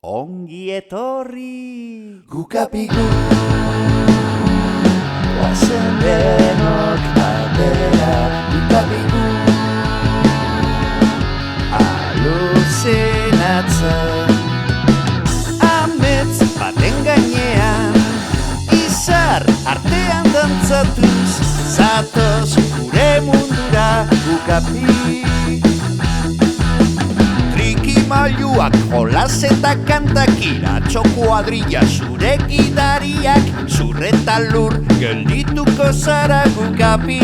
Ongi etorri Gukapigu Guazen denok batera Gukapigu Aluzenatzen Amets baten gainean Izar artean dantzatuz Zatoz gure mundura Gukapi Trikimailuak jolas eta kantak Iratxo kuadrilla zure gidariak Zurreta lur geldituko zara Gukapi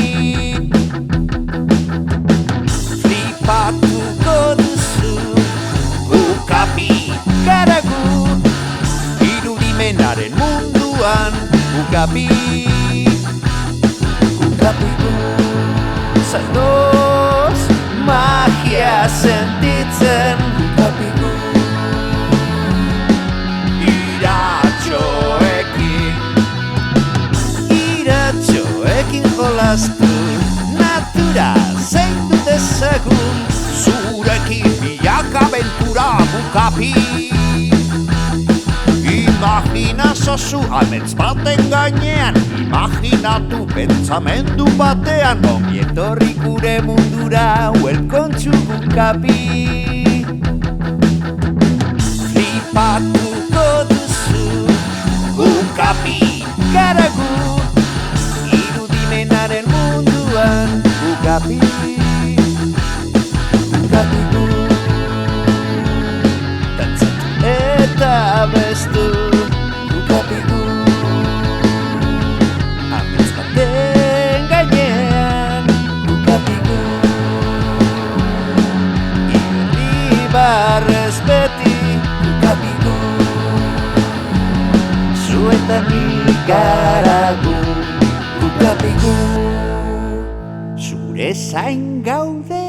Flipatuko duzu Gukapi garagu Irudimenaren munduan Gukapi Gukapigu Zaldoz magia sentitzen Gukapigu Iratxoekin jolastu Natura zaindu dezagun Zurekin biak abentura Gukapi Imaginazozu amets baten gainean Imaginatu pentsamendu batean Ongi etorri gure mundura Welcome to Gukapi Flipatuko duzu Gukapi garagu Irudimenaren munduan Gukapi Gukapigu Dantzatu eta bestu Gukapigu Amets baten gainean Gukapigu Irribarrez beti Gukapigu Zuetan ikaragu Gukapigu Zure zain gaude